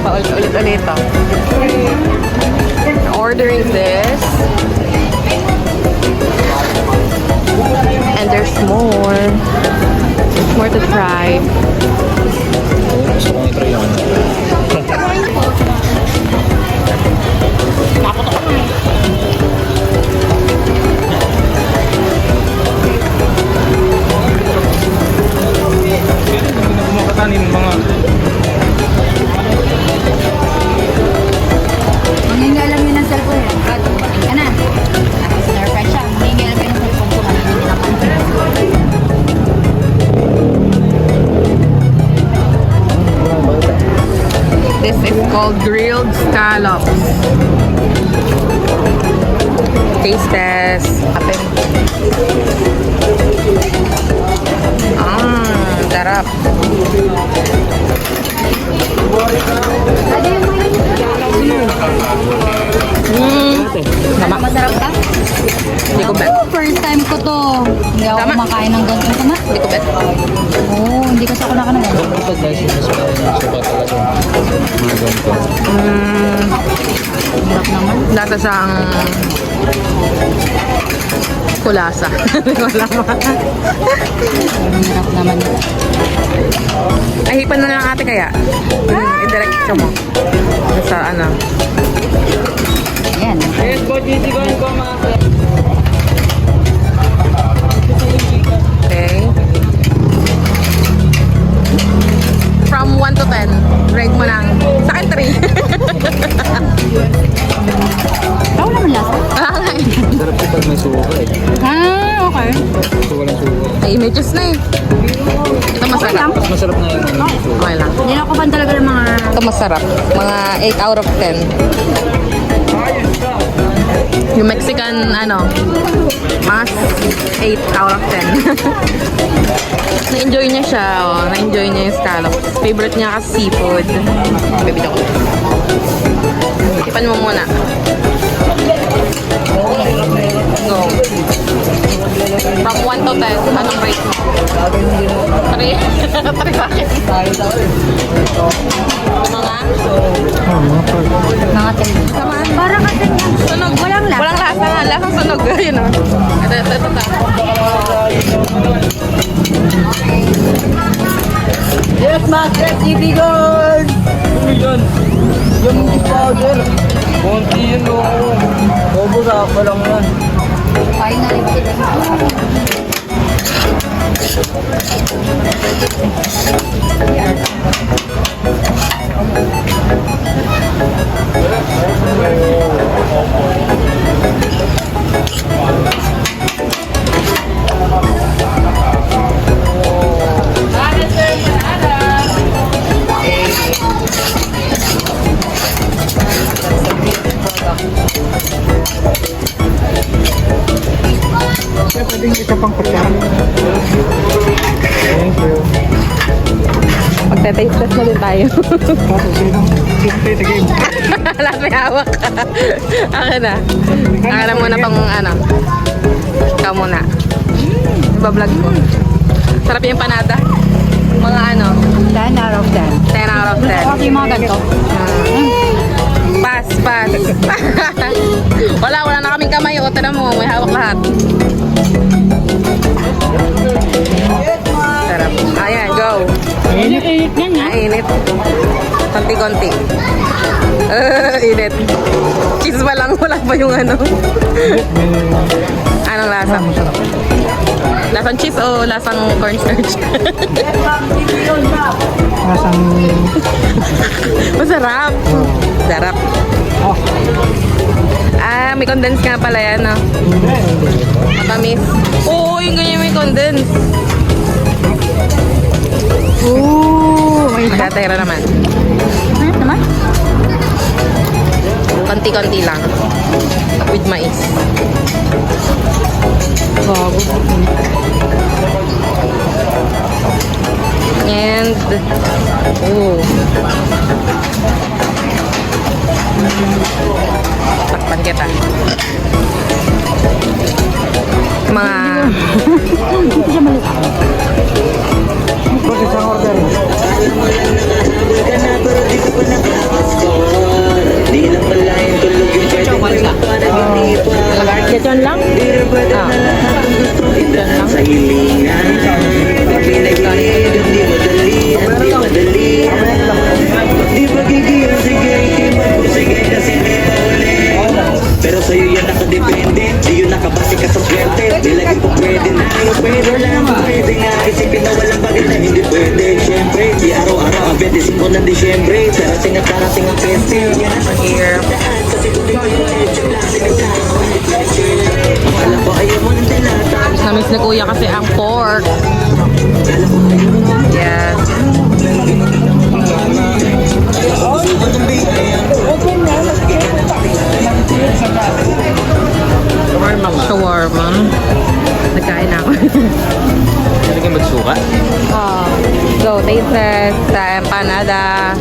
Paulit-ulit ito. Ordering this. And there's more. There's more to try. Gusto kong i-try yung kumakanin mga Mangingi alam yun ng cellphone eh. Ba't mating ka na? Tapos na-refresh siya. Mangingi alam yun ng cellphone ko. Mangingi naman. This is called grilled scallops. Taste test. Open. Sarap. Tama. Masarap ka? Hindi ko bet. First time ko to. Hindi ako Tama. kumakain ng ganito. Tama? Hindi ko bet. Oo, hindi kasi ako nakanagal. kapag guys yung suka talaga mga ganito. Hirap naman. Lasa siyang kulasa. Wala mo. Hirap naman. Ay, hipan na lang ate kaya. I-direct ka mo. Sa ano. Ayan. Okay. From 1 to 10, rate mo lang. Sa akin, 3. Ikaw naman lasa. Sarap ko pag may suka eh. Okay. Gusto ko lang suka. May images na eh. Ito masarap. Mas masarap na yung ano, suka. Okay lang. Nilakapan talaga ng mga... Ito masarap. Mga 8 out of 10. Yung Mexican, mas 8 out of 10. Na-enjoy niya siya, oh. Na-enjoy niya yung scallops. Favorite niya kasi seafood. Bibili ko. Ipan mo muna. Go. From 1 to 10, anong rate mo? 3? 3 bakit? Mga? Mga tayo. Para kasi Sunog. Walang lasa. Walang lasa nga. Lasang sunog. Ayun o. Ito. Yes, Master TV Gold! Ano yun? Yung powder. Konti yun o. Bobo sa ako lang yan. finally. Pwedeng isa pang kutsara. Thank you. Magte-taste test na din tayo. Kaso sino titigim? Lahat may hawak. Akin na. Akin na muna pang Ikaw muna. Iba-vlog ko. Sarap yung panada. Mga 10 out of 10. 10 out of 10. Kasi yung mga ganito. Pass. Wala na kaming kamay. O, tira mo. May hawak lahat. Sarap. Ayan, go. Init yan ha. Init. Konti-konti. Init. Cheese pa lang. Wala pa yung Anong lasa? Lasang cheese o lasang cornstarch? Masang... Masarap. Sarap. May condense nga pala yan, no? Matamis. Oo, yung ganyan may condense. Ooh, wait. Magkatera naman. Ano naman? Konti-konti lang. With mais. Bago. And, oh. Takpan kita. Mga... Bakit isang order? Lechon lang? Ah. Lechon lang? Sa hilingan, pinagilid, di madali. Di magiging sige kasi di muli. Pero sa'yo yan nakadepende, di yun nakabase ka sa swerte. Di lagi po pwede na, pwede lang, pwede nga. Isipin na walang bagay na hindi pwede. Siyempre, di araw-araw ang 25 ng Disyembre. Darating ang peste, yan ang Here. kasi kung di ko yung medyo lang, alam ko ayaw mo ng dilata. Namiss ni Kuya kasi ang pork. Yes. Shawarma. Nagkain na ako. Pwede kayo magsuka? Oh. Go, taste test sa empanada.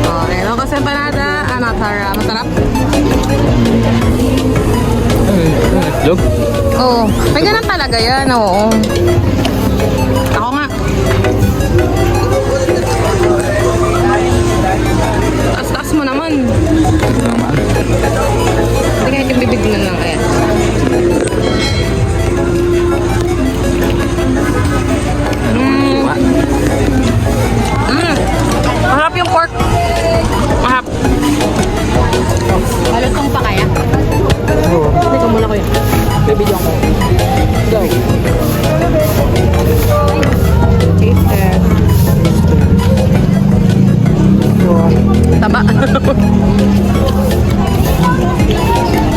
Oh, meron ko sa empanada. Ano, Tara? Masarap? Log? Oo. May ganun talaga yan, oo. Ako nga. Taas-taas mo naman. Hindi kahit yung bibig mo lang kaya. Masarap yung pork. Masarap. Malutong pa kaya? Hindi ka muna ko yun. Bibidyo ako. Go. Taste test. Taba.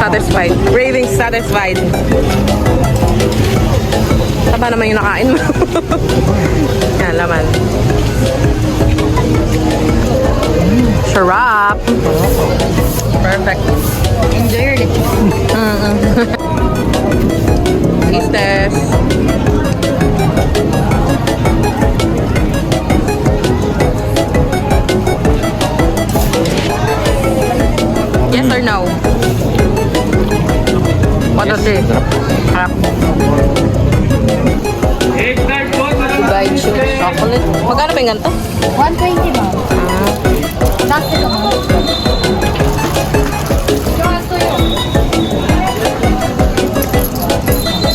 Satisfied. Craving satisfied. Taba naman yung nakain mo. Yan, laman. Sarap. Perfect. Enjoy your lechon. Taste test. Yes or no? What is it? Harap. Dubai chocolate. Magkano ba yung ganito? 120 ba? Last ito mo.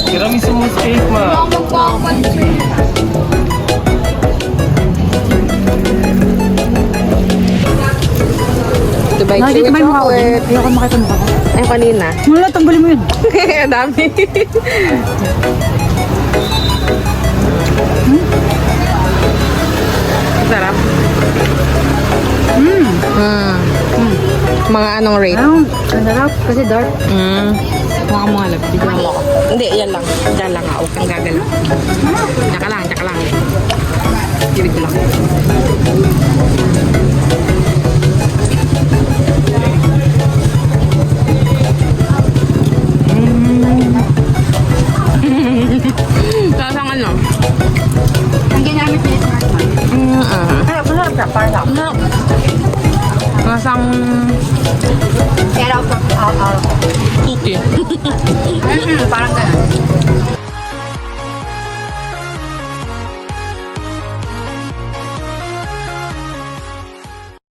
Tiramisu mo steak, ma. Dubai Nakikita ba yung mukha ko? chocolate. Ayoko makita mukha ko. Ay, kanina. Wala, tanggalin mo yun. Dami. Sarap. Mga anong rate? Ang sarap kasi dark. Mukha mo alam. Bigyan mo ako. Hindi, yan lang. Diyan lang ako. Huwag kang gagalaw. Tsaka lang, tsaka lang. Ibig ko lang. Lasang ano? Ang ginamit niya sa smartphone. Ay, masarap siya. Parang masarap. Lasang Get out of cookie. Parang ganun.